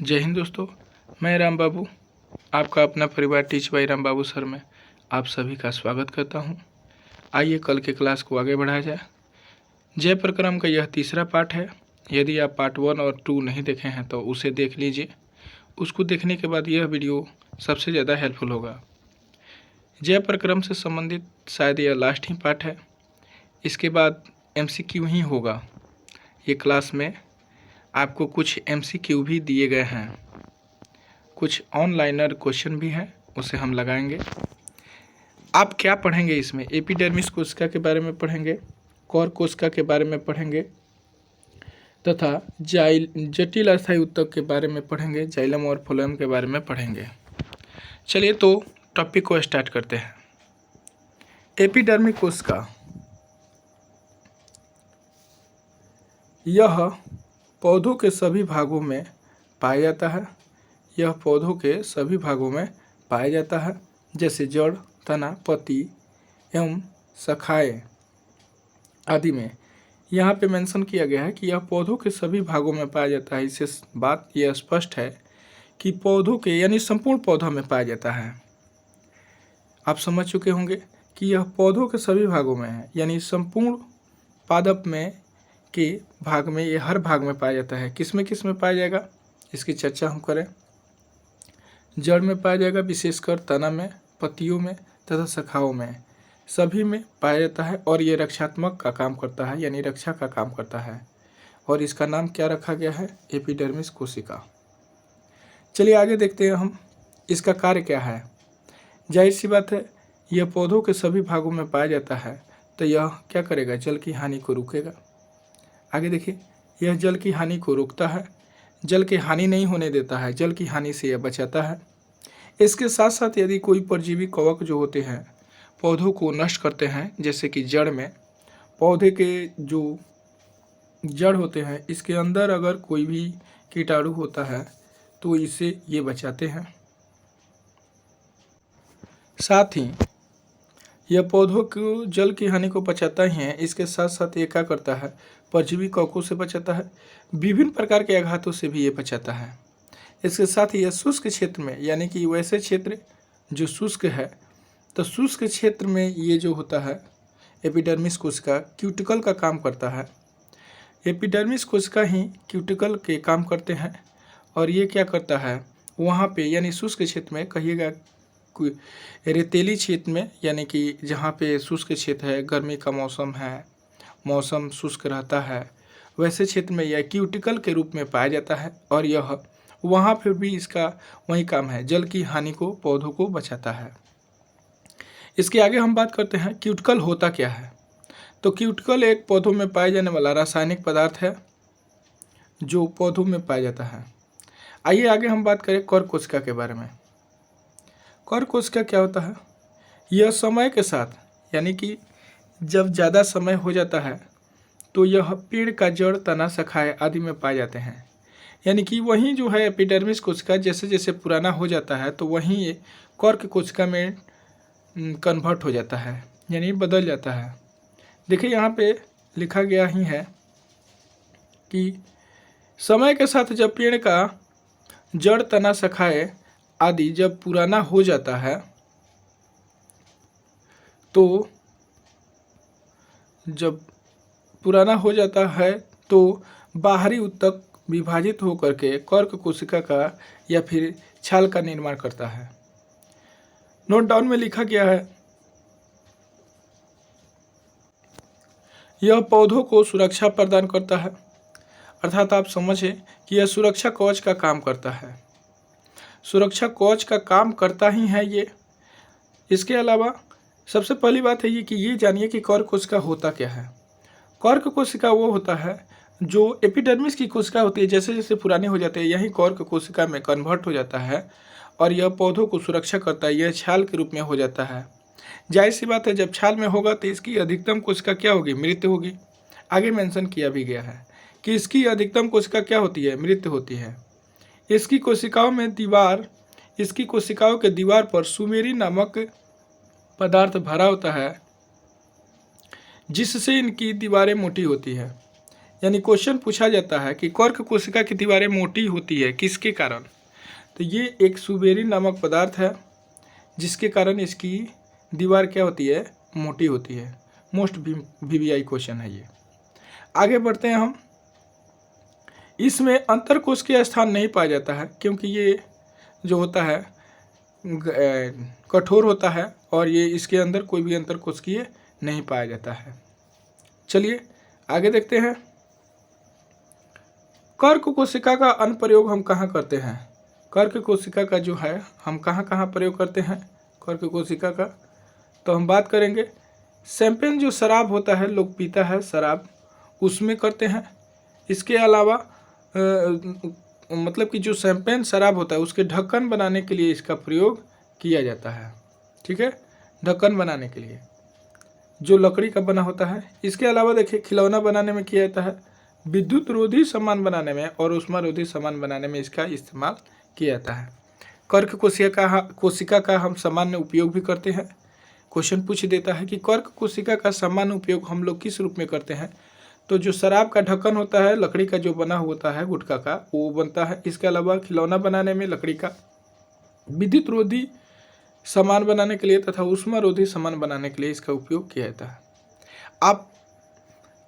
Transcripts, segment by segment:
जय हिंद दोस्तों, मैं राम बाबू आपका अपना परिवार teach by Ram Babu sir में आप सभी का स्वागत करता हूं। आइए कल के क्लास को आगे बढ़ाया जाए। जय प्रक्रम का यह तीसरा पार्ट है। यदि आप पार्ट 1 और 2 नहीं देखे हैं तो उसे देख लीजिए। उसको देखने के बाद यह वीडियो सबसे ज़्यादा हेल्पफुल होगा। जय प्रक्रम से संबंधित शायद यह लास्ट ही पार्ट है। इसके बाद MCQ ही होगा। ये क्लास में आपको कुछ MCQ भी दिए गए हैं, कुछ ऑनलाइनर क्वेश्चन भी हैं, उसे हम लगाएंगे। आप क्या पढ़ेंगे इसमें? एपिडर्मिस कोशिका के बारे में पढ़ेंगे, कोर कोशिका के बारे में पढ़ेंगे तथा जटिल अस्थायी ऊतक के बारे में पढ़ेंगे, जाइलम और फ्लोएम के बारे में पढ़ेंगे। चलिए तो टॉपिक को स्टार्ट करते हैं। एपिडर्मिक कोशिका यह पौधों के सभी भागों में पाया जाता है। यह पौधों के सभी भागों में पाया जाता है, जैसे जड़, तना, पत्ती एवं शाखाएं आदि में। यहाँ पे मेंशन किया गया है कि यह पौधों के सभी भागों में पाया जाता है। इससे बात यह स्पष्ट है कि पौधों के यानी संपूर्ण पौधों में पाया जाता है। आप समझ चुके होंगे कि यह पौधों के सभी भागों में है, यानी संपूर्ण पादप में के भाग में, ये हर भाग में पाया जाता है। किस में पाया जाएगा, इसकी चर्चा हम करें। जड़ में पाया जाएगा, विशेषकर तना में, पत्तियों में तथा शाखाओं में, सभी में पाया जाता है। और ये रक्षात्मक का काम करता है, यानी रक्षा का काम करता है। और इसका नाम क्या रखा गया है? एपिडर्मिस कोशिका। चलिए आगे देखते हैं हम इसका कार्य क्या है। जाहिर सी बात है, यह पौधों के सभी भागों में पाया जाता है, तो यह क्या करेगा? जल की हानि को रोकेगा। आगे देखिए, यह जल की हानि को रोकता है, जल की हानि नहीं होने देता है, जल की हानि से यह बचाता है। इसके साथ साथ यदि कोई परजीवी कवक जो होते हैं पौधों को नष्ट करते हैं, जैसे कि जड़ में, पौधे के जो जड़ होते हैं इसके अंदर अगर कोई भी कीटाणु होता है तो इसे ये बचाते हैं। साथ ही यह पौधों को जल की हानि को बचाता ही है, इसके साथ साथ ये क्या करता है? परजीवी कवकों से बचाता है, विभिन्न प्रकार के आघातों से भी ये बचाता है। इसके साथ ही यह शुष्क क्षेत्र में, यानी कि वैसे क्षेत्र जो शुष्क है, तो शुष्क क्षेत्र में ये जो होता है एपिडर्मिस कोशिका क्यूटिकल का काम करता है। एपिडर्मिस कोशिका ही क्यूटिकल के काम करते हैं। और ये क्या करता है? वहाँ पे यानी शुष्क क्षेत्र में, कहिएगा रेतीली क्षेत्र में, यानी कि जहाँ पे शुष्क क्षेत्र है, गर्मी का मौसम है, मौसम शुष्क रहता है, वैसे क्षेत्र में यह क्यूटिकल के रूप में पाया जाता है। और यह वहाँ पर भी इसका वही काम है, जल की हानि को, पौधों को बचाता है। इसके आगे हम बात करते हैं क्यूटिकल होता क्या है। तो क्यूटिकल एक पौधों में पाए जाने वाला रासायनिक पदार्थ है जो पौधों में पाया जाता है। आइए आगे हम बात करें कोर कोशिका के बारे में। कोर कोशिका क्या होता है? यह समय के साथ, यानी कि जब ज़्यादा समय हो जाता है तो यह पेड़ का जड़, तना, शाखाएं आदि में पाए जाते हैं। यानी कि वहीं जो है एपिडर्मिस कोशिका जैसे जैसे पुराना हो जाता है तो वहीं ये कोर कोशिका में कन्वर्ट हो जाता है, यानी बदल जाता है। देखिए यहाँ पे लिखा गया ही है कि समय के साथ जब पेड़ का जड़, तना, शाखाएं आदि जब पुराना हो जाता है तो बाहरी ऊतक विभाजित होकर के कर्क कोशिका का या फिर छाल का निर्माण करता है। नोट डाउन में लिखा गया है, यह पौधों को सुरक्षा प्रदान करता है, अर्थात आप समझें कि यह सुरक्षा कवच का काम करता है। सुरक्षा कवच का काम करता ही है ये। इसके अलावा सबसे पहली बात है ये कि ये जानिए कि कोर कोशिका होता क्या है। कोर कोशिका वो होता है जो एपिडर्मिस की कोशिका होती है, जैसे जैसे पुराने हो जाते हैं यही कोर कोशिका में कन्वर्ट हो जाता है और यह पौधों को सुरक्षा करता है। यह छाल के रूप में हो जाता है। जाहिर सी बात है, जब छाल में होगा तो इसकी अधिकतम कोशिका क्या होगी? मृत होगी। आगे मेंशन किया भी गया है कि इसकी अधिकतम कोशिका क्या होती है? मृत होती है। इसकी कोशिकाओं के दीवार पर सुमेरी नामक पदार्थ भरा होता है, जिससे इनकी दीवारें मोटी होती है। यानी क्वेश्चन पूछा जाता है कि कर्क कोशिका की दीवारें मोटी होती है किसके कारण, तो ये एक सुबेरी नामक पदार्थ है जिसके कारण इसकी दीवार क्या होती है, मोटी होती है। मोस्ट वीवीआई क्वेश्चन है ये। आगे बढ़ते हैं हम। इसमें अंतरकोशिकीय स्थान नहीं पाया जाता है क्योंकि ये जो होता है कठोर होता है और ये इसके अंदर कोई भी अंतरकोशिकीय नहीं पाया जाता है। चलिए आगे देखते हैं। कर्क कोशिका का अनुप्रयोग हम कहाँ करते हैं? कर्क कोशिका का जो है हम कहाँ कहाँ प्रयोग करते हैं कर्क कोशिका का, तो हम बात करेंगे शैंपेन जो शराब होता है, लोग पीता है शराब, उसमें करते हैं। इसके अलावा मतलब कि जो शैंपेन शराब होता है उसके ढक्कन बनाने के लिए इसका प्रयोग किया जाता है। ठीक है, ढक्कन बनाने के लिए जो लकड़ी का बना होता है। इसके अलावा देखिए खिलौना बनाने में किया जाता है, विद्युत रोधी सामान बनाने में और ऊष्मा रोधी सामान बनाने में इसका इस्तेमाल किया जाता है। कर्क कोशिका का हम सामान्य उपयोग भी करते हैं। क्वेश्चन पूछ देता है कि कर्क कोशिका का सामान्य उपयोग हम लोग किस रूप में करते हैं, तो जो शराब का ढक्कन होता है लकड़ी का जो बना होता है गुटखा का, वो बनता है। इसके अलावा खिलौना बनाने में लकड़ी का, विद्युत रोधी सामान बनाने के लिए तथा ऊष्मा रोधी सामान बनाने के लिए इसका उपयोग किया जाता है। आप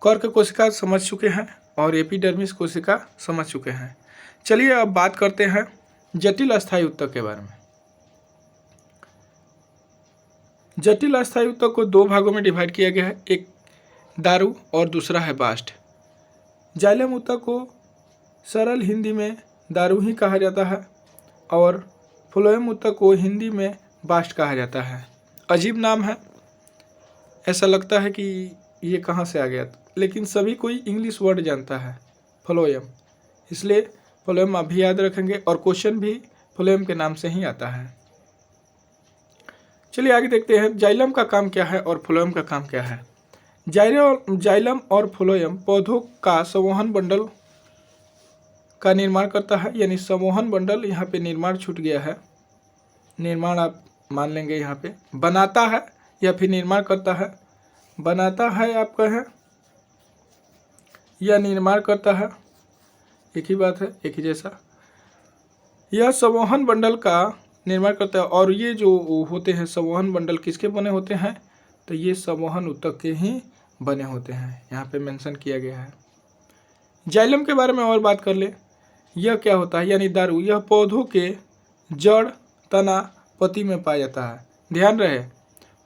कर्क कोशिका समझ चुके हैं और एपिडर्मिस कोशिका समझ चुके हैं। चलिए अब बात करते हैं जटिल अस्थायी ऊतक के बारे में। जटिल अस्थायी ऊतक को दो भागों में डिवाइड किया गया है, एक दारू और दूसरा है बास्ट। जाइलम ऊतक को सरल हिंदी में दारू ही कहा जाता है और फ्लोएम ऊतक को हिंदी में बास्ट कहा जाता है। अजीब नाम है, ऐसा लगता है कि ये कहाँ से आ गया, लेकिन सभी कोई इंग्लिश वर्ड जानता है फ्लोएम, इसलिए फ्लोएम आप भी याद रखेंगे और क्वेश्चन भी फ्लोएम के नाम से ही आता है। चलिए आगे देखते हैं जाइलम का काम क्या है और फ्लोएम का काम क्या है। जाइलम और फ्लोएम पौधों का संवहन बंडल का निर्माण करता है, यानी संवहन बंडल यहाँ पे निर्माण छूट गया है, निर्माण आप मान लेंगे यहाँ पे, बनाता है या फिर निर्माण करता है। बनाता है आप कहें या निर्माण करता है, एक ही बात है, एक ही जैसा। यह संवहन बंडल का निर्माण करता है और ये जो होते हैं संवहन बंडल किसके बने होते हैं, तो ये संवहन ऊतक के ही बने होते हैं, यहाँ पे मेंशन किया गया है। जाइलम के बारे में और बात कर ले। यह क्या होता है, यानी दारू, यह पौधों के जड़, तना, पत्ती में पाया जाता है। ध्यान रहे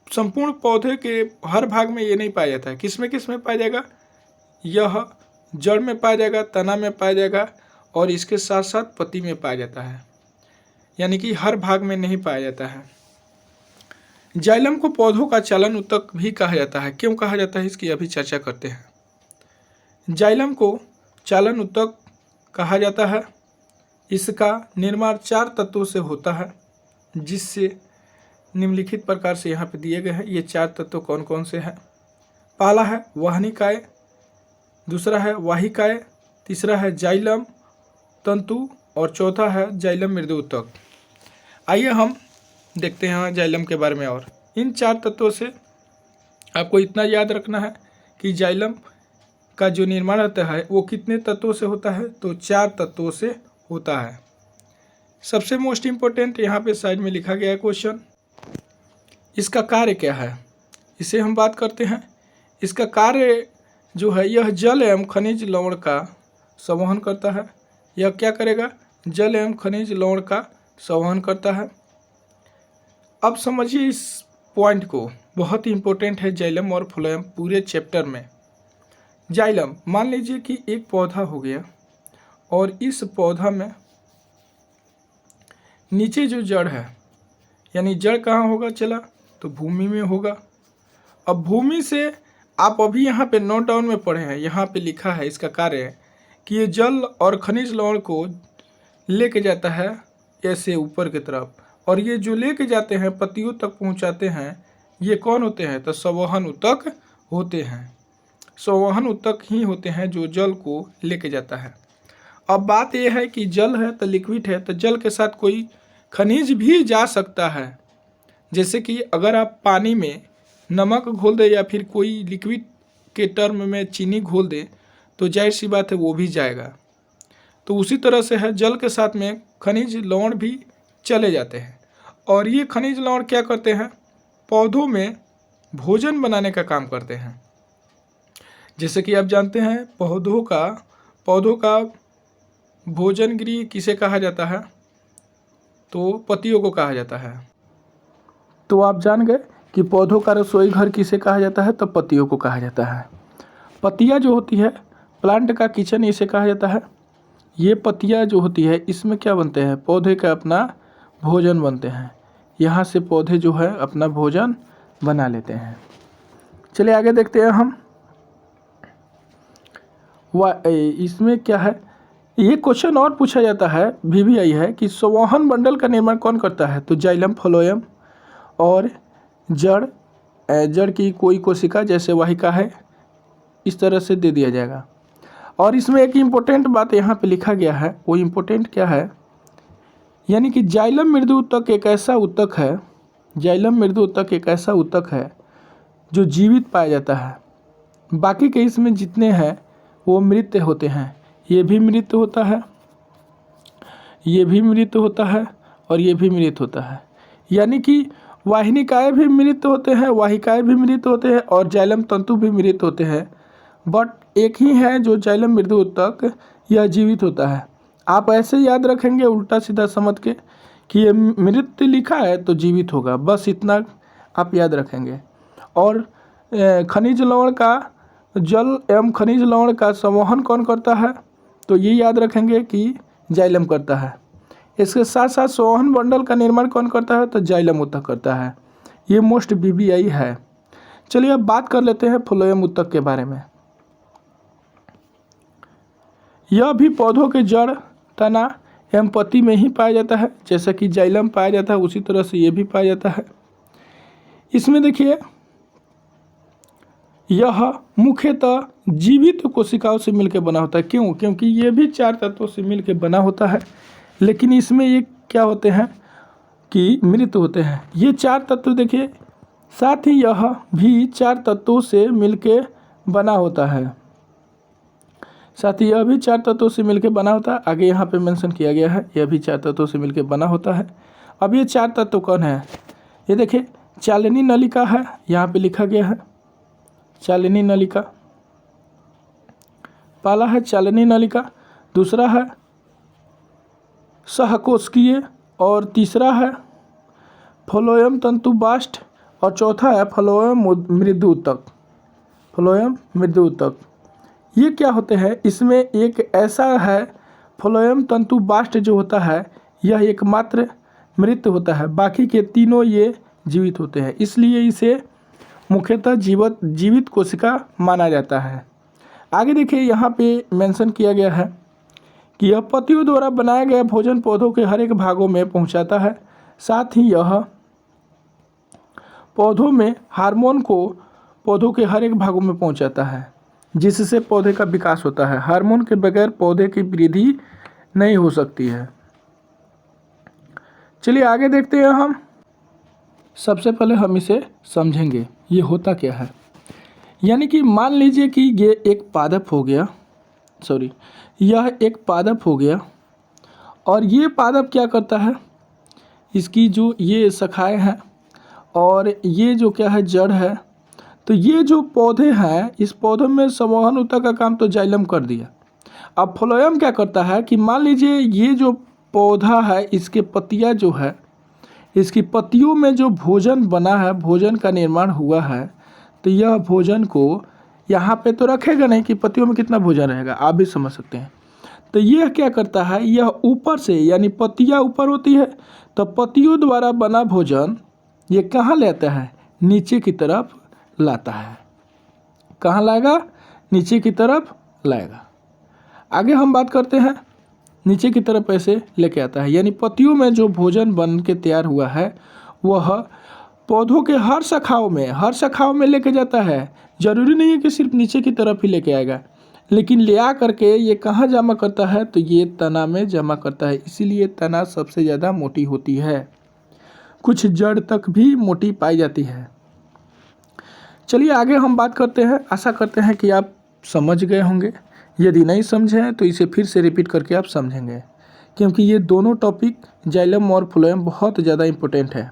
संपूर्ण पौधे के हर भाग में ये नहीं पाया जाता है। किस में पाया जाएगा, यह जड़ में पाया जाएगा, तना में पाया जाएगा और इसके साथ साथ पत्ती में पाया जाता है, यानी कि हर भाग में नहीं पाया जाता है। जाइलम को पौधों का चालन ऊतक भी कहा जाता है। क्यों कहा जाता है इसकी अभी चर्चा करते हैं। जाइलम को चालन ऊतक कहा जाता है। इसका निर्माण 4 तत्वों से होता है, जिससे निम्नलिखित प्रकार से यहाँ पे दिए गए हैं। ये 4 तत्व कौन कौन से हैं? पहला है वाहनिकाय, दूसरा है वाहिकाय, तीसरा है जाइलम तंतु और चौथा है जाइलम मृदु ऊतक। आइए हम देखते हैं जाइलम के बारे में। और इन 4 तत्वों से आपको इतना याद रखना है कि जाइलम का जो निर्माण होता है वो कितने तत्वों से होता है, तो 4 तत्वों से होता है। सबसे मोस्ट इम्पोर्टेंट यहाँ पे साइड में लिखा गया है क्वेश्चन, इसका कार्य क्या है, इसे हम बात करते हैं। इसका कार्य जो है, यह जल एवं खनिज लवण का संवहन करता है। यह क्या करेगा, जल एवं खनिज लवण का संवहन करता है। अब समझिए इस पॉइंट को, बहुत ही इंपॉर्टेंट है जाइलम और फ्लोएम पूरे चैप्टर में। जाइलम, मान लीजिए कि एक पौधा हो गया और इस पौधा में नीचे जो जड़ है, यानी जड़ कहाँ होगा चला, तो भूमि में होगा। अब भूमि से आप अभी यहाँ पे नोट डाउन में पढ़े हैं, यहाँ पे लिखा है इसका कार्य कि ये जल और खनिज लवण को लेके जाता है ऐसे ऊपर की तरफ, और ये जो लेके जाते हैं पत्तियों तक पहुँचाते हैं, ये कौन होते हैं, तो संवहन ऊतक होते हैं। संवहन ऊतक ही होते हैं जो जल को लेके जाता है। अब बात यह है कि जल है तो लिक्विड है, तो जल के साथ कोई खनिज भी जा सकता है। जैसे कि अगर आप पानी में नमक घोल दे या फिर कोई लिक्विड के टर्म में चीनी घोल दे, तो जाहिर सी बात है वो भी जाएगा। तो उसी तरह से है, जल के साथ में खनिज लवण भी चले जाते हैं और ये खनिज लवण क्या करते हैं, पौधों में भोजन बनाने का काम करते हैं। जैसे कि आप जानते हैं पौधों का भोजन गृह किसे कहा जाता है, तो पत्तियों को कहा जाता है। तो आप जान गए कि पौधों का रसोई घर किसे कहा जाता है, तो पत्तियों को कहा जाता है। पत्तियां जो होती है, प्लांट का किचन इसे कहा जाता है। ये पत्तियां जो होती है इसमें क्या बनते हैं, पौधे का अपना भोजन बनते हैं। यहाँ से पौधे जो है अपना भोजन बना लेते हैं। चलिए आगे देखते हैं हम। इसमें क्या है, ये क्वेश्चन और पूछा जाता है, VVI है कि संवहन मंडल का निर्माण कौन करता है, तो जाइलम, फ्लोएम और जड़ की कोई कोशिका जैसे वाहिका है, इस तरह से दे दिया जाएगा। और इसमें एक इम्पोर्टेंट बात यहाँ पे लिखा गया है, वो इम्पोर्टेंट क्या है, यानी कि जाइलम मृदु ऊतक एक ऐसा ऊतक है, जाइलम मृदु ऊतक एक ऐसा ऊतक है जो जीवित पाया जाता है। बाकी के इसमें जितने हैं वो मृत होते हैं। ये भी मृत होता है, ये भी मृत होता है और ये भी मृत होता है। यानी कि वाहिनिकाएँ भी मृत होते हैं, वाहिकाएँ भी मृत होते हैं और जाइलम तंतु भी मृत होते हैं। बट एक ही है जो जाइलम मृदु ऊतक, यह जीवित होता है। आप ऐसे याद रखेंगे उल्टा सीधा समझ के कि ये मृत लिखा है तो जीवित होगा, बस इतना आप याद रखेंगे। और खनिज लवण का, जल एवं खनिज लवण का संवहन कौन करता है, तो ये याद रखेंगे कि जाइलम करता है। इसके साथ साथ संवहन मंडल का निर्माण कौन करता है, तो जाइलम ऊतक करता है। ये मोस्ट VVI है। चलिए अब बात कर लेते हैं फ्लोएम ऊतक के बारे में। यह भी पौधों के जड़, तना एवं पत्ती में ही पाया जाता है। जैसा कि जाइलम पाया जाता है उसी तरह से ये भी पाया जाता है। इसमें देखिए यह मुख्यतः जीवित कोशिकाओं से मिलकर बना होता है। क्यों? क्योंकि ये भी 4 तत्वों से मिलकर बना होता है, लेकिन इसमें ये क्या होते हैं कि मृत होते हैं। ये 4 तत्व देखिए, साथ ही यह भी 4 तत्वों से मिलकर बना होता है, साथ ही यह भी 4 तत्वों से मिलकर बना होता है। आगे यहाँ पे मेंशन किया गया है, यह भी 4 तत्वों से मिलकर बना होता है। अब ये 4 तत्व कौन है, ये देखिए चालनी नलिका है, यहाँ पे लिखा गया है चालनी नलिका। पहला है चालनी नलिका, दूसरा है सहकोशिकीय और तीसरा है फ्लोएम तंतुबास्ट और चौथा है फ्लोएम मृदु ऊतक। फ्लोएम मृदु ऊतक ये क्या होते हैं, इसमें एक ऐसा है फ्लोएम तंतुबास्ट जो होता है यह एकमात्र मृत होता है, बाकी के तीनों ये जीवित होते हैं, इसलिए इसे मुख्यतः जीवित कोशिका माना जाता है। आगे देखिए यहाँ पे मेंशन किया गया है कि यह पत्तियों द्वारा बनाया गया भोजन पौधों के हर एक भागों में पहुँचाता है। साथ ही यह पौधों में हार्मोन को पौधों के हर एक भागों में पहुँचाता है, जिससे पौधे का विकास होता है। हार्मोन के बगैर पौधे की वृद्धि नहीं हो सकती है। चलिए आगे देखते हैं हम। सबसे पहले हम इसे समझेंगे ये होता क्या है। यानी कि मान लीजिए कि ये एक पादप हो गया, यह एक पादप हो गया और ये पादप क्या करता है, इसकी जो ये शाखाएं हैं और ये जो क्या है जड़ है, तो ये जो पौधे हैं इस पौधे में संवहन ऊतक का काम तो जाइलम कर दिया। अब फ्लोएम क्या करता है कि मान लीजिए ये जो पौधा है इसके पत्तियां जो है, इसकी पत्तियों में जो भोजन बना है, भोजन का निर्माण हुआ है, तो यह भोजन को यहाँ पे तो रखेगा नहीं कि पत्तियों में कितना भोजन रहेगा, आप भी समझ सकते हैं। तो यह क्या करता है, यह ऊपर से, यानी पत्तियाँ ऊपर होती है तो पत्तियों द्वारा बना भोजन ये कहाँ लेता है, नीचे की तरफ लाता है। कहाँ लाएगा, नीचे की तरफ लाएगा। आगे हम बात करते हैं, नीचे की तरफ ऐसे लेके आता है, यानी पत्तियों में जो भोजन बन के तैयार हुआ है वह पौधों के हर शाखाओं में लेके जाता है। ज़रूरी नहीं है कि सिर्फ नीचे की तरफ ही लेके आएगा, लेकिन ले आ करके ये कहाँ जमा करता है, तो ये तना में जमा करता है। इसीलिए तना सबसे ज़्यादा मोटी होती है, कुछ जड़ तक भी मोटी पाई जाती है। चलिए आगे हम बात करते हैं। आशा करते हैं कि आप समझ गए होंगे यदि नहीं समझे हैं तो इसे फिर से रिपीट करके आप समझेंगे, क्योंकि ये दोनों टॉपिक जाइलम और फ्लोएम बहुत ज़्यादा इम्पोर्टेंट है।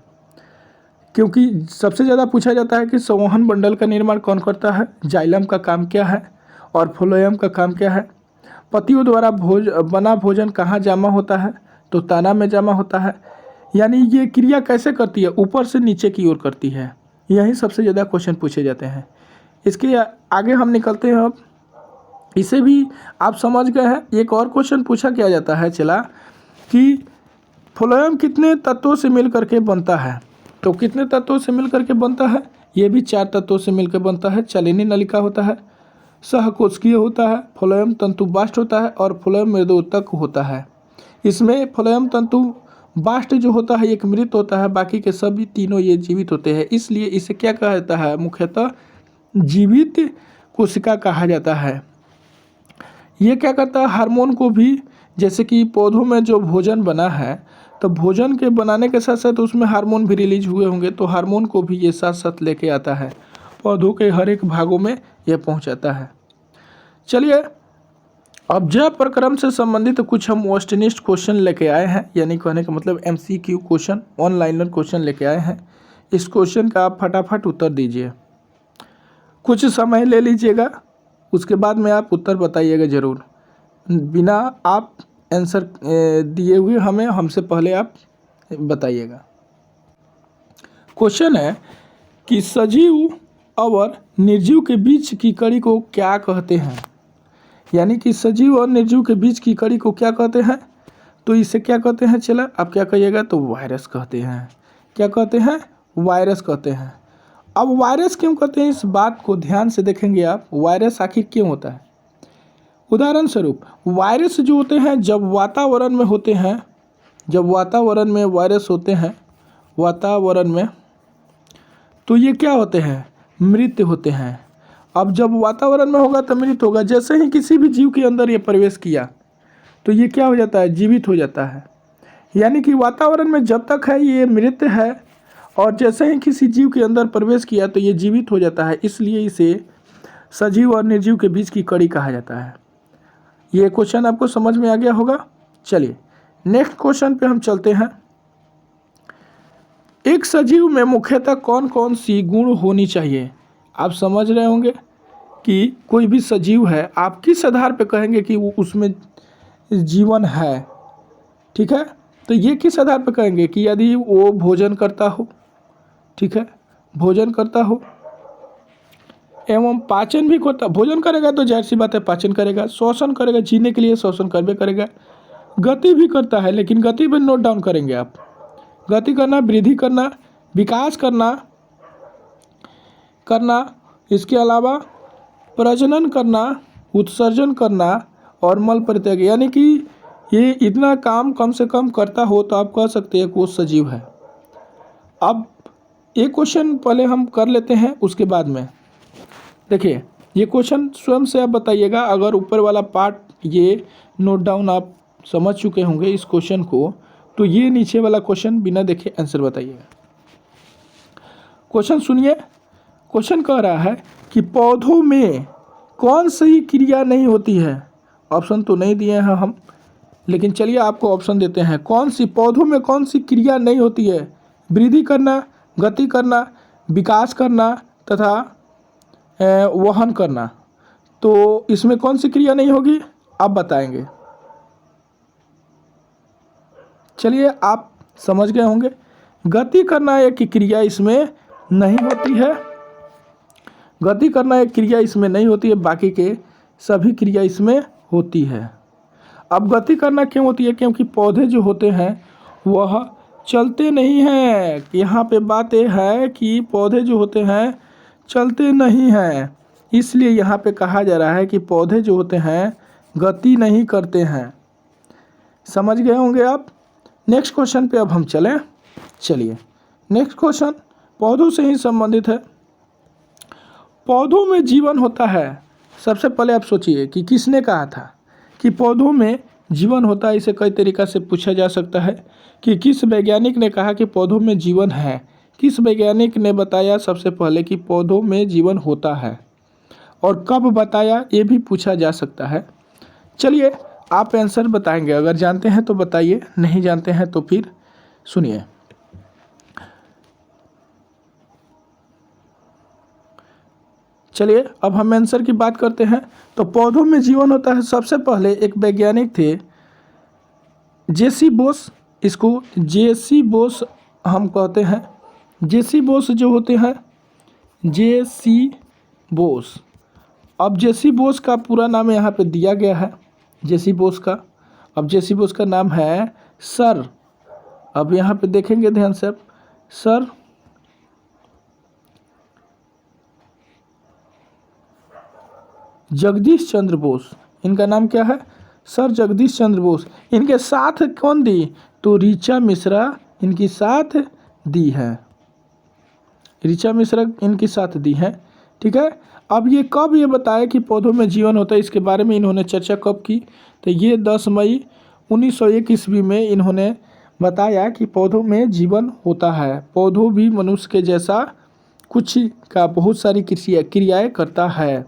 क्योंकि सबसे ज़्यादा पूछा जाता है कि संवहन बंडल का निर्माण कौन करता है, जाइलम का काम क्या है और फ्लोएम का काम क्या है। पतियों द्वारा बना भोजन कहाँ जमा होता है, तो तना में जमा होता है। यानी ये क्रिया कैसे करती है, ऊपर से नीचे की ओर करती है। यही सबसे ज़्यादा क्वेश्चन पूछे जाते हैं। इसके आगे हम निकलते हैं। अब इसे भी आप समझ गए हैं। एक और क्वेश्चन पूछा क्या जाता है चला कि फ्लोएम कितने तत्वों से मिल करके बनता है, तो कितने तत्वों से मिल करके बनता है, ये भी 4 तत्वों से मिलकर बनता है। चलिनी नलिका होता है, सहकोशिकीय होता है, फ्लोएम तंतुबास्ट होता है और फ्लोएम मृदोतक होता है। इसमें फ्लोएम तंतुबास्ट जो होता है एक मृत होता है, बाकी के सभी तीनों ये जीवित होते हैं। इसलिए इसे क्या कहा जाता है, मुख्यतः जीवित कोशिका कहा जाता है। ये क्या करता है, हार्मोन को भी, जैसे कि पौधों में जो भोजन बना है तो भोजन के बनाने के साथ साथ उसमें हार्मोन भी रिलीज हुए होंगे, तो हार्मोन को भी ये साथ साथ लेके आता है, पौधों के हर एक भागों में यह पहुंचाता है। चलिए अब जय प्रक्रम से संबंधित कुछ हम वस्तुनिष्ठ क्वेश्चन लेके आए हैं, यानी कहने का मतलब MCQ क्वेश्चन, ऑनलाइनर क्वेश्चन लेके आए हैं। इस क्वेश्चन का आप फटाफट उत्तर दीजिए, कुछ समय ले लीजिएगा, उसके बाद में आप उत्तर बताइएगा ज़रूर। बिना आप आंसर दिए हुए हमसे पहले आप बताइएगा। क्वेश्चन है कि सजीव और निर्जीव के बीच की कड़ी को क्या कहते हैं, यानी कि सजीव और निर्जीव के बीच की कड़ी को क्या कहते हैं, तो इसे क्या कहते हैं, चला आप क्या कहिएगा, तो वायरस कहते हैं। क्या कहते हैं, वायरस कहते हैं। अब वायरस क्यों कहते हैं, इस बात को ध्यान से देखेंगे आप, वायरस आखिर क्यों होता है। उदाहरण स्वरूप वायरस जो होते हैं जब वातावरण में होते हैं, जब वातावरण में वायरस होते हैं वातावरण में, तो ये क्या होते हैं, मृत होते हैं। अब जब वातावरण में होगा तो मृत होगा, जैसे ही किसी भी जीव के अंदर ये प्रवेश किया तो ये क्या हो जाता है, जीवित हो जाता है। यानी कि वातावरण में जब तक है ये मृत है, और जैसे ही किसी जीव के अंदर प्रवेश किया तो ये जीवित हो जाता है। इसलिए इसे सजीव और निर्जीव के बीच की कड़ी कहा जाता है। ये क्वेश्चन आपको समझ में आ गया होगा। चलिए नेक्स्ट क्वेश्चन पे हम चलते हैं। एक सजीव में मुख्यतः कौन कौन सी गुण होनी चाहिए। आप समझ रहे होंगे कि कोई भी सजीव है, आप किस आधार पे कहेंगे कि वो उसमें जीवन है, ठीक है। तो ये किस आधार पे कहेंगे कि यदि वो भोजन करता हो, ठीक है, भोजन करता हो एवं पाचन भी करता, भोजन करेगा तो जाहिर सी बात है पाचन करेगा, श्वसन करेगा, जीने के लिए श्वसन करबे करेगा, गति भी करता है, लेकिन गति में नोट डाउन करेंगे आप, गति करना, वृद्धि करना, विकास करना, इसके अलावा प्रजनन करना, उत्सर्जन करना और मल परित्याग, यानी कि ये इतना काम कम से कम करता हो तो आप कह सकते हैं कि वो सजीव है। अब एक क्वेश्चन पहले हम कर लेते हैं, उसके बाद में देखिए ये क्वेश्चन स्वयं से आप बताइएगा। अगर ऊपर वाला पार्ट ये नोट डाउन आप समझ चुके होंगे इस क्वेश्चन को, तो ये नीचे वाला क्वेश्चन बिना देखे आंसर बताइएगा। क्वेश्चन सुनिए। क्वेश्चन कह रहा है कि पौधों में कौन सी क्रिया नहीं होती है। ऑप्शन तो नहीं दिए हैं हम, लेकिन चलिए आपको ऑप्शन देते हैं। कौन सी पौधों में कौन सी क्रिया नहीं होती है, वृद्धि करना, गति करना, विकास करना तथा वहन करना। तो इसमें कौन सी क्रिया नहीं होगी, आप बताएंगे। चलिए आप समझ गए होंगे, गति करना एक क्रिया इसमें नहीं होती है, गति करना एक क्रिया इसमें नहीं होती है, बाकी के सभी क्रिया इसमें होती है। अब गति करना क्यों होती है, क्योंकि पौधे जो होते हैं वह चलते नहीं हैं। यहाँ पे बात यह है कि पौधे जो होते हैं चलते नहीं हैं, इसलिए यहाँ पे कहा जा रहा है कि पौधे जो होते हैं गति नहीं करते हैं। समझ गए होंगे आप। नेक्स्ट क्वेश्चन पे अब हम चलें। चलिए नेक्स्ट क्वेश्चन पौधों से ही संबंधित है। पौधों में जीवन होता है। सबसे पहले आप सोचिए कि किसने कहा था कि पौधों में जीवन होता है। इसे कई तरीक़ा से पूछा जा सकता है कि किस वैज्ञानिक ने कहा कि पौधों में जीवन है। किस वैज्ञानिक ने बताया सबसे पहले कि पौधों में जीवन होता है, और कब बताया ये भी पूछा जा सकता है। चलिए आप आंसर बताएंगे, अगर जानते हैं तो बताइए, नहीं जानते हैं तो फिर सुनिए। चलिए अब हम आंसर की बात करते हैं। तो पौधों में जीवन होता है, सबसे पहले एक वैज्ञानिक थे जेसी बोस, इसको जेसी बोस हम कहते हैं। जेसी बोस जो होते हैं, जेसी बोस। अब जेसी बोस का पूरा नाम यहाँ पे दिया गया है, जेसी बोस का। अब जेसी बोस का नाम है सर, अब यहाँ पे देखेंगे ध्यान से, अब सर जगदीश चंद्र बोस, इनका नाम क्या है, सर जगदीश चंद्र बोस। इनके साथ कौन दी, तो ऋचा मिश्रा इनकी साथ दी है, ऋचा मिश्रा इनकी साथ दी है। ठीक है, अब ये कब ये बताया कि पौधों में जीवन होता है, इसके बारे में इन्होंने चर्चा कब की, तो ये 10 मई 1901 ईस्वी में इन्होंने बताया कि पौधों में जीवन होता है। पौधों भी मनुष्य के जैसा कुछ का बहुत सारी क्रियाएं करता है।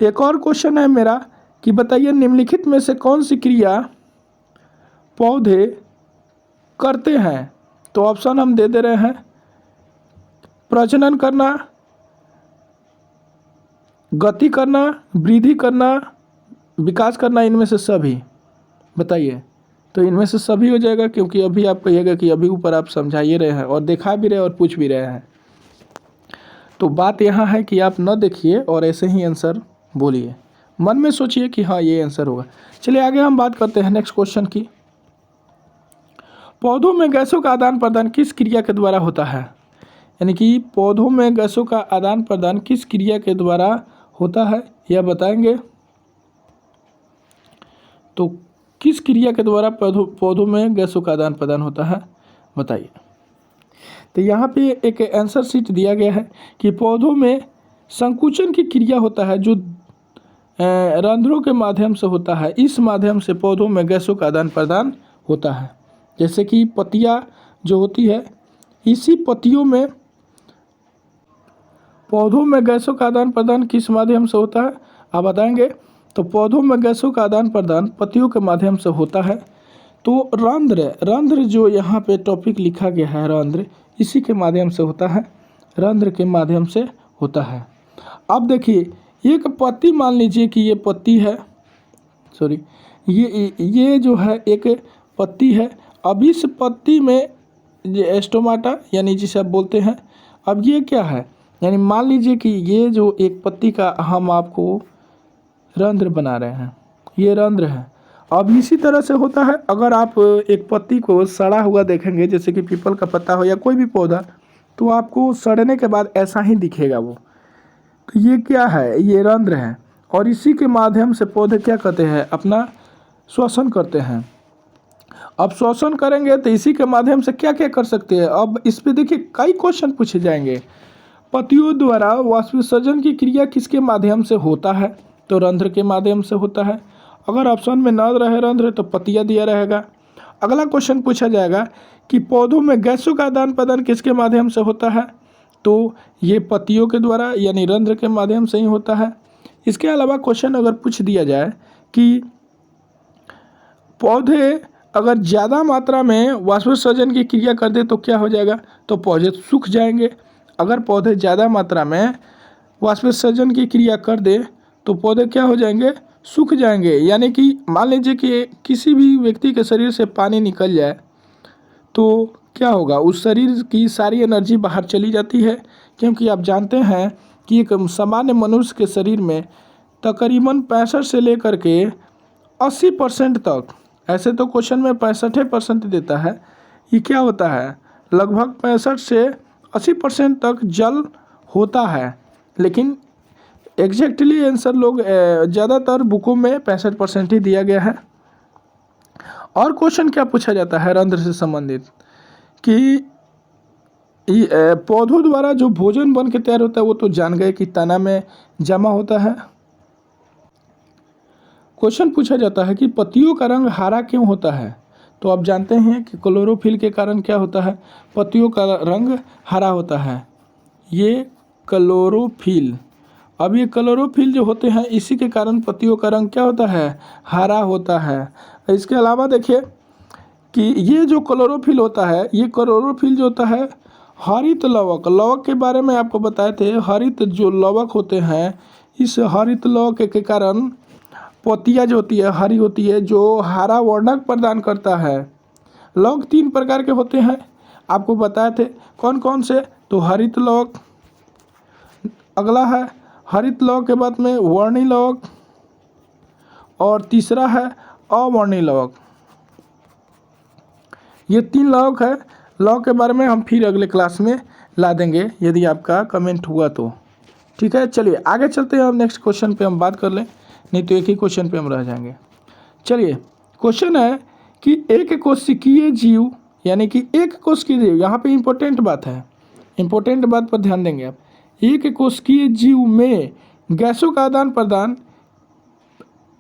एक और क्वेश्चन है मेरा कि बताइए निम्नलिखित में से कौन सी क्रिया पौधे करते हैं। तो ऑप्शन हम दे रहे हैं, प्रजनन करना, गति करना, वृद्धि करना, विकास करना, इनमें से सभी बताइए। तो इनमें से सभी हो जाएगा, क्योंकि अभी आप कहिएगा कि अभी ऊपर आप समझाइए रहे हैं और दिखा भी रहे हैं और पूछ भी रहे हैं। तो बात यहाँ है कि आप न देखिए और ऐसे ही आंसर बोलिए, मन में सोचिए कि हाँ ये आंसर होगा। चलिए आगे हम बात करते हैं नेक्स्ट क्वेश्चन की। पौधों में गैसों का आदान प्रदान किस क्रिया के द्वारा होता है, यानी कि पौधों में गैसों का आदान प्रदान किस क्रिया के द्वारा होता है, यह बताएंगे। तो किस क्रिया के द्वारा पौधों में गैसों का आदान प्रदान होता है, बताइए। तो यहाँ पे एक आंसर शीट दिया गया है कि पौधों में संकुचन की क्रिया होता है, जो रंध्रों के माध्यम से होता है। इस माध्यम से पौधों में गैसों का आदान प्रदान होता है। जैसे कि पत्तियाँ जो होती है, इसी पत्तियों में पौधों में गैसों का आदान प्रदान किस माध्यम से होता है, आप बताएंगे। तो पौधों में गैसों का आदान प्रदान पत्तियों के माध्यम से होता है। तो रंध्र जो यहाँ पे टॉपिक लिखा गया है, रंध्र, इसी के माध्यम से होता है, रंध्र के माध्यम से होता है। अब देखिए एक पत्ती, मान लीजिए कि ये पत्ती है, सॉरी ये जो है एक पत्ती है। अब इस पत्ती में ये स्टोमाटा यानी जिसे आप बोलते हैं, अब ये क्या है, यानी मान लीजिए कि ये जो एक पत्ती का हम आपको रंध्र बना रहे हैं, ये रंध्र है। अब इसी तरह से होता है, अगर आप एक पत्ती को सड़ा हुआ देखेंगे, जैसे कि पीपल का पत्ता हो या कोई भी पौधा, तो आपको सड़ने के बाद ऐसा ही दिखेगा वो। तो ये क्या है, ये रंध्र है, और इसी के माध्यम से पौधे क्या करते हैं, अपना श्वसन करते हैं। अब श्वसन करेंगे तो इसी के माध्यम से क्या क्या कर सकते हैं। अब इस पे देखिए कई क्वेश्चन पूछे जाएंगे। पत्तियों द्वारा वाष्पोत्सर्जन की क्रिया किसके माध्यम से होता है, तो रंध्र के माध्यम से होता है। अगर ऑप्शन में न रहे रंध्र तो पत्तियाँ दिया रहेगा। अगला क्वेश्चन पूछा जाएगा कि पौधों में गैसों का आदान प्रदान किसके माध्यम से होता है, तो ये पत्तियों के द्वारा यानी रंध्र के माध्यम से ही होता है। इसके अलावा क्वेश्चन अगर पूछ दिया जाए कि पौधे अगर ज़्यादा मात्रा में वाष्पोत्सर्जन की क्रिया कर दे तो क्या हो जाएगा, तो पौधे सूख जाएंगे। अगर पौधे ज़्यादा मात्रा में वाष्पोत्सर्जन की क्रिया कर दे तो पौधे क्या हो जाएंगे, सूख जाएंगे। यानी कि मान लीजिए कि किसी भी व्यक्ति के शरीर से पानी निकल जाए तो क्या होगा, उस शरीर की सारी एनर्जी बाहर चली जाती है। क्योंकि आप जानते हैं कि एक सामान्य मनुष्य के शरीर में तकरीबन 65 से लेकर के 80% तक, ऐसे तो क्वेश्चन में 65% देता है, ये क्या होता है, लगभग 65 से 80% तक जल होता है। लेकिन एग्जैक्टली आंसर लोग ज़्यादातर बुकों में 65% ही दिया गया है। और क्वेश्चन क्या पूछा जाता है रंध्र से संबंधित कि पौधों द्वारा जो भोजन बन के तैयार होता है वो तो जान गए कि तना में जमा होता है। क्वेश्चन पूछा जाता है कि पत्तियों का रंग हरा क्यों होता है, तो आप जानते हैं कि क्लोरोफिल के कारण क्या होता है, पत्तियों का रंग हरा होता है, ये क्लोरोफिल। अब ये क्लोरोफिल जो होते हैं इसी के कारण पत्तियों का रंग क्या होता है, हरा होता है। इसके अलावा देखिए कि ये जो क्लोरोफिल होता है, ये क्लोरोफिल जो होता है हरित लवक, लवक के बारे में आपको बताए थे। हरित जो लवक होते हैं, इस हरित लवक के कारण पत्तियाँ जो होती है हरी होती है, जो हरा वर्णक प्रदान करता है। लवक 3 प्रकार के होते हैं, आपको बताए थे कौन कौन से, तो हरित लवक, अगला है हरित लवक के बाद में वर्णी लवक, और तीसरा है अवर्णी लवक। ये 3 लवक है। लवक के बारे में हम फिर अगले क्लास में ला देंगे यदि आपका कमेंट हुआ तो, ठीक है। चलिए आगे चलते हैं, हम नेक्स्ट क्वेश्चन पे हम बात कर लें, नहीं तो एक ही क्वेश्चन पे हम रह जाएंगे। चलिए क्वेश्चन है कि एक कोशिकीय जीव, यानी कि एक कोशिकीय जीव, यहाँ पे इम्पोर्टेंट बात है, इम्पोर्टेंट बात पर ध्यान देंगे आप। एक कोशिकीय जीव में गैसों का आदान प्रदान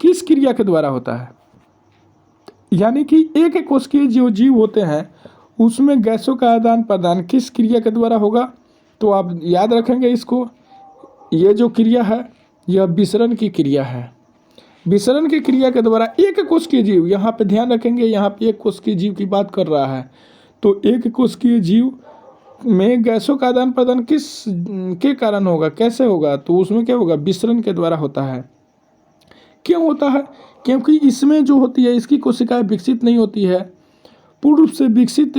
किस क्रिया के द्वारा होता है, यानी कि एक कोशिकीय जो जीव होते हैं उसमें गैसों का आदान प्रदान किस क्रिया के द्वारा होगा, तो आप याद रखेंगे इसको, ये जो क्रिया है यह विसरण की क्रिया है। विसरण की क्रिया के द्वारा एक कोशिकीय जीव, यहाँ पे ध्यान रखेंगे, यहाँ पे एक कोशिकीय जीव की बात कर रहा है, तो एक कोशिकीय जीव में गैसों का आदान प्रदान किस के कारण होगा, कैसे होगा, तो उसमें क्या होगा, विसरण के द्वारा होता है। क्यों होता है, क्योंकि इसमें जो होती है इसकी कोशिकाएं विकसित नहीं होती है, पूर्ण रूप से विकसित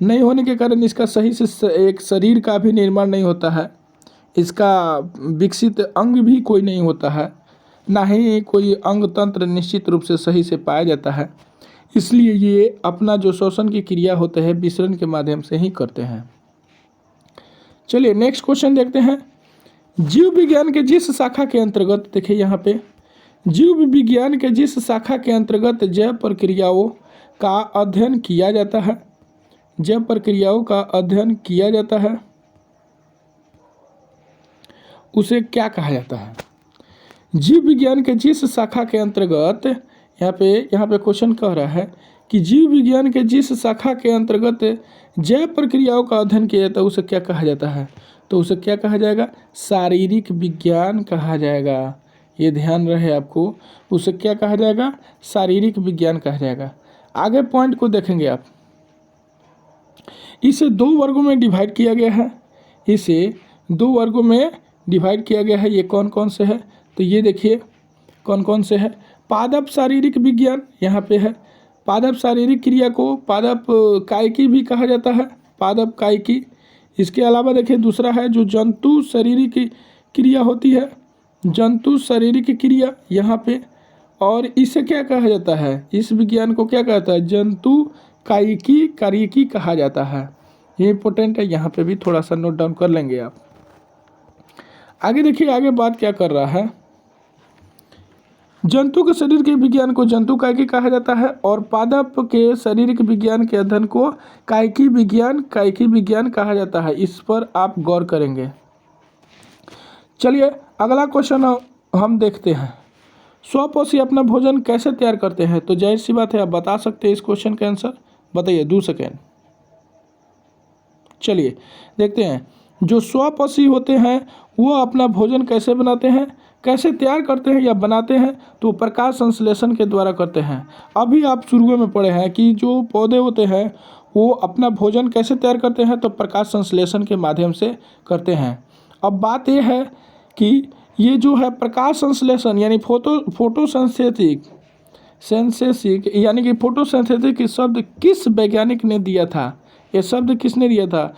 नहीं होने के कारण इसका सही से एक शरीर का भी निर्माण नहीं होता है, इसका विकसित अंग भी कोई नहीं होता है, ना ही कोई अंग तंत्र निश्चित रूप से सही से पाया जाता है। इसलिए ये अपना जो श्वसन की क्रिया होते हैं विसरण के माध्यम से ही करते हैं। चलिए नेक्स्ट क्वेश्चन देखते हैं। जीव विज्ञान के जिस शाखा के अंतर्गत, देखिए यहाँ पे, जीव विज्ञान के जिस शाखा के अंतर्गत जैव प्रक्रियाओं का अध्ययन किया जाता है, जैव प्रक्रियाओं का अध्ययन किया जाता है, उसे क्या कहा जाता है। जीव विज्ञान के जिस शाखा के अंतर्गत, यहाँ पे क्वेश्चन कह रहा है कि जीव विज्ञान के जिस शाखा के अंतर्गत जैव प्रक्रियाओं का अध्ययन किया जाता है उसे क्या कहा जाता है, तो उसे क्या कहा जाएगा, शारीरिक विज्ञान कहा जाएगा। ये ध्यान रहे आपको, उसे क्या कहा जाएगा, शारीरिक विज्ञान कहा जाएगा। आगे पॉइंट को देखेंगे आप, इसे 2 वर्गों में डिवाइड किया गया है, इसे 2 वर्गों में डिवाइड किया गया है। ये कौन कौन से है, तो ये देखिए कौन कौन से है। पादप शारीरिक विज्ञान यहाँ पे है, पादप शारीरिक क्रिया को पादप कायिकी भी कहा जाता है, पादप कायिकी। इसके अलावा देखिए दूसरा है जो जंतु शारीरिक क्रिया होती है, जंतु शारीरिक क्रिया यहाँ पे, और इसे क्या कहा जाता है, इस विज्ञान को क्या कहता है, जंतु कायिकी कार्यिकी कहा जाता है। ये इंपॉर्टेंट है, यहाँ पे भी थोड़ा सा नोट डाउन कर लेंगे आप। आगे देखिए, आगे बात क्या कर रहा है, जंतु के शरीर के विज्ञान को जंतु कायिकी कहा जाता है, और पादप के शारीरिक विज्ञान के अध्ययन को कायिकी विज्ञान कहा जाता है। इस पर आप गौर करेंगे। चलिए अगला क्वेश्चन हम देखते हैं। स्वपोषी अपना भोजन कैसे तैयार करते हैं, तो जाहिर सी बात है आप बता सकते हैं इस क्वेश्चन का आंसर, बताइए 2 सेकेंड। चलिए देखते हैं, जो स्वपोषी होते हैं वो अपना भोजन कैसे बनाते हैं, कैसे तैयार करते हैं या बनाते हैं, तो प्रकाश संश्लेषण के द्वारा करते हैं। अभी आप शुरू में पढ़े हैं कि जो पौधे होते हैं वो अपना भोजन कैसे तैयार करते हैं, तो प्रकाश संश्लेषण के माध्यम से करते हैं। अब बात यह है कि ये जो है प्रकाश संश्लेषण यानी फोटोसिंथेसिस यानी कि फोटोसिंथेसिस शब्द किस वैज्ञानिक ने दिया था, ये शब्द किसने दिया था,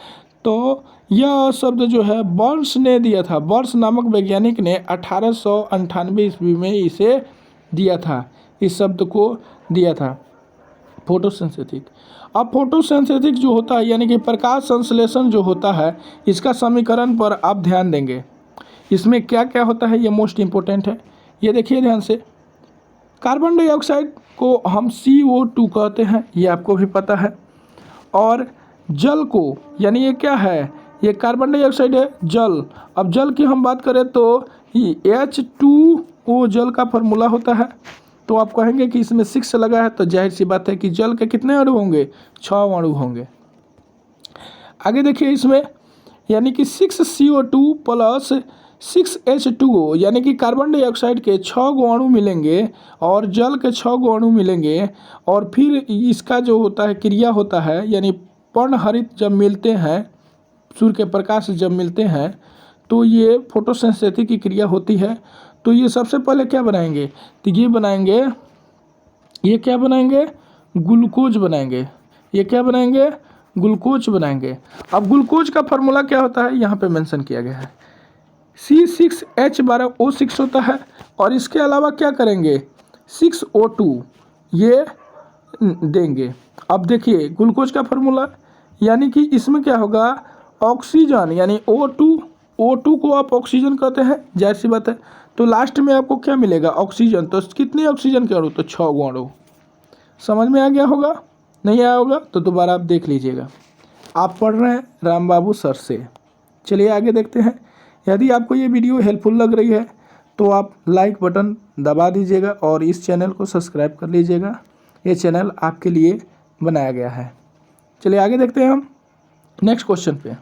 तो यह शब्द जो है बर्न्स ने दिया था। बर्न्स नामक वैज्ञानिक ने 1898 ईस्वी में इसे दिया था, इस शब्द को दिया था, फोटोसिंथेसिस। अब फोटोसिंथेसिस जो होता है यानी कि प्रकाश संश्लेषण जो होता है, इसका समीकरण पर आप ध्यान देंगे। इसमें क्या क्या होता है ये मोस्ट इम्पोर्टेंट है। ये देखिए ध्यान से, कार्बन डाइऑक्साइड को हम CO2 कहते हैं, ये आपको भी पता है, और जल को, यानी ये क्या है, ये कार्बन डाइऑक्साइड है, जल। अब जल की हम बात करें तो H2O जल का फॉर्मूला होता है, तो आप कहेंगे कि इसमें 6 लगा है, तो जाहिर सी बात है कि जल के कितने अणु होंगे, 6 अणु होंगे। आगे देखिए इसमें, यानी कि 6CO2 प्लस 6H2O यानी कि कार्बन डाइऑक्साइड के 6 गो अणु मिलेंगे और जल के 6 गो अणु मिलेंगे, और फिर इसका जो होता है क्रिया होता है, यानी पर्णहरित जब मिलते हैं, सूर्य के प्रकाश से जब मिलते हैं तो ये फोटोसिंथेसिस की क्रिया होती है। तो ये सबसे पहले क्या बनाएंगे, तो ये क्या बनाएंगे, ग्लूकोज बनाएंगे। ये क्या बनाएंगे, ग्लूकोज बनाएंगे। अब ग्लूकोज का फार्मूला क्या होता है यहाँ पे मेंशन किया गया है, C6H12O6 होता है, और इसके अलावा क्या करेंगे 6O2 ये देंगे। अब देखिए ग्लूकोज का फार्मूला, यानी कि इसमें क्या होगा, ऑक्सीजन यानी O2 को आप ऑक्सीजन कहते हैं, जाहिर सी बात है। तो लास्ट में आपको क्या मिलेगा, ऑक्सीजन। तो कितने ऑक्सीजन के अणु, तो 6 गो अणु। समझ में आ गया होगा, नहीं आया होगा तो दोबारा आप देख लीजिएगा। आप पढ़ रहे हैं राम बाबू सर से। चलिए आगे देखते हैं। यदि आपको ये वीडियो हेल्पफुल लग रही है तो आप लाइक बटन दबा दीजिएगा और इस चैनल को सब्सक्राइब कर लीजिएगा। ये चैनल आपके लिए बनाया गया है। चलिए आगे देखते हैं हम नेक्स्ट क्वेश्चन पे।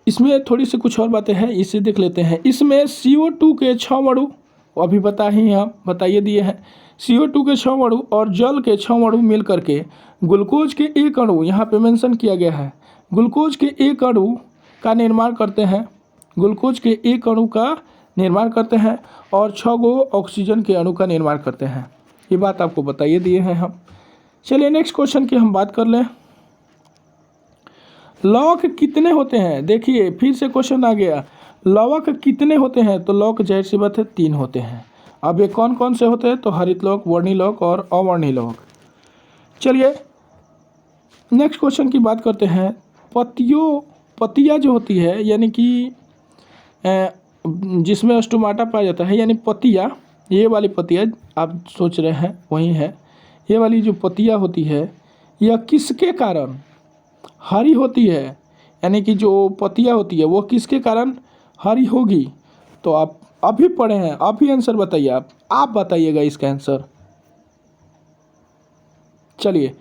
इसमें थोड़ी सी कुछ और बातें हैं, इसे देख लेते हैं। इसमें CO2 के 6 अणु अभी बताइए दिए हैं। CO2 के 6 अणु और जल के 6 अणु मिल करके ग्लूकोज के एक अणु यहाँ पे मेंशन किया गया है, ग्लूकोज के एक अणु का निर्माण करते हैं। ग्लूकोज के एक अणु का निर्माण करते हैं और 6 गो ऑक्सीजन के अणु का निर्माण करते हैं। ये बात आपको बताइए दिए हैं हम। चलिए नेक्स्ट क्वेश्चन की हम बात कर लें। लवक कितने होते हैं, देखिए फिर से क्वेश्चन आ गया, लवक कितने होते हैं। तो लवक जाहिर सी बात है 3 होते हैं। अब ये कौन कौन से होते हैं, तो हरित लवक, वर्णी लवक और अवर्णी लवक। चलिए नेक्स्ट क्वेश्चन की बात करते हैं। पत्तियाँ जो होती है, यानी कि जिसमें स्टोमाटा पाया जाता है, यानी पत्तियाँ, ये वाली पत्तियाँ आप सोच रहे हैं वही है। ये वाली जो पत्तियाँ होती है यह किसके कारण हरी होती है, यानी कि जो पत्तियाँ होती है वो किसके कारण हरी होगी। तो आप अभी पढ़े हैं, आप ही आंसर बताइए। आप बताइएगा इसका आंसर। चलिए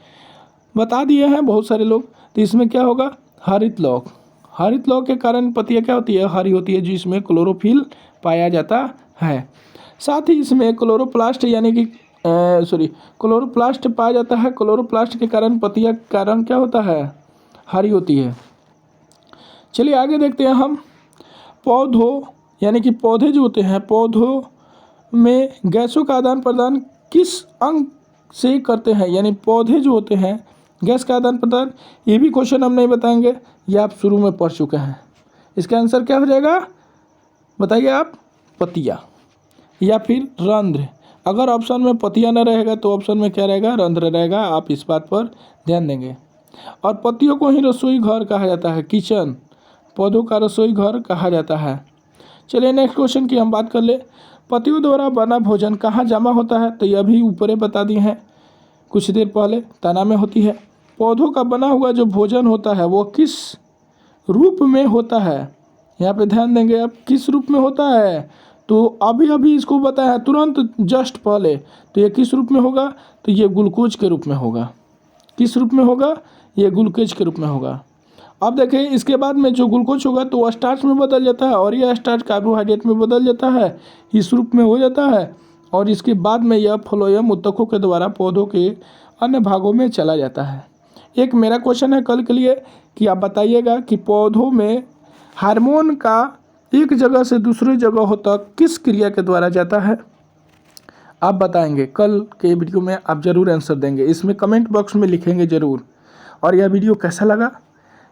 बता दिए हैं बहुत सारे लोग। तो इसमें क्या होगा, हरित लवक। हरित लवक के कारण पत्तियाँ क्या होती है, हरी होती है, जिसमें क्लोरोफिल पाया जाता है। साथ ही इसमें क्लोरोप्लास्ट यानी कि क्लोरोप्लास्ट पाया जाता है। क्लोरोप्लास्ट के कारण पत्तियाँ का रंग क्या होता है, हरी होती है। चलिए आगे देखते हैं हम। पौधों यानी कि पौधे जो होते हैं, पौधों में गैसों का आदान प्रदान किस अंग से करते हैं, यानी पौधे जो होते हैं गैस का आदान प्रदान, ये भी क्वेश्चन हम नहीं बताएंगे, ये आप शुरू में पढ़ चुके हैं। इसका आंसर क्या हो जाएगा बताइए आप, पत्तियाँ या फिर रंध्र। अगर ऑप्शन में पत्तियाँ न रहेगा तो ऑप्शन में क्या रहेगा, रंध्र रहेगा। आप इस बात पर ध्यान देंगे। और पत्तियों को ही रसोई घर कहा जाता है, किचन, पौधों का रसोई घर कहा जाता है। चलिए नेक्स्ट क्वेश्चन की हम बात कर ले। पत्तियों द्वारा बना भोजन कहाँ जमा होता है, तो यह भी ऊपर बता दिए हैं कुछ देर पहले, तना में होती है। पौधों का बना हुआ जो भोजन होता है वो किस रूप में होता है, यहाँ पे ध्यान देंगे आप, किस रूप में होता है। तो अभी इसको बताया तुरंत जस्ट पहले, तो ये किस रूप में होगा, तो ये ग्लूकोज के रूप में होगा। किस रूप में होगा, ये ग्लूकोज के रूप में होगा। अब देखें इसके बाद में जो ग्लूकोज होगा तो वह स्टार्च में बदल जाता है, और यह स्टार्च कार्बोहाइड्रेट में बदल जाता है, इस रूप में हो जाता है। और इसके बाद में यह फ्लोएम उत्तकों के द्वारा पौधों के अन्य भागों में चला जाता है। एक मेरा क्वेश्चन है कल के लिए कि आप बताइएगा कि पौधों में हार्मोन का एक जगह से दूसरी जगह तक किस क्रिया के द्वारा जाता है। आप बताएंगे, कल के वीडियो में आप ज़रूर आंसर देंगे, इसमें कमेंट बॉक्स में लिखेंगे ज़रूर। और यह वीडियो कैसा लगा,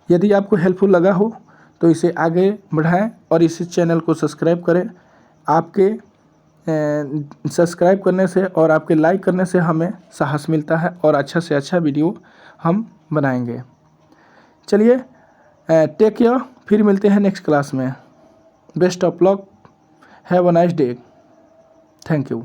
यदि आपको हेल्पफुल लगा हो तो इसे आगे बढ़ाएं और इस चैनल को सब्सक्राइब करें। आपके सब्सक्राइब करने से और आपके लाइक करने से हमें साहस मिलता है और अच्छा से अच्छा वीडियो हम बनाएंगे। चलिए टेक केयर, फिर मिलते हैं नेक्स्ट क्लास में। Best of luck, have a nice day, thank you.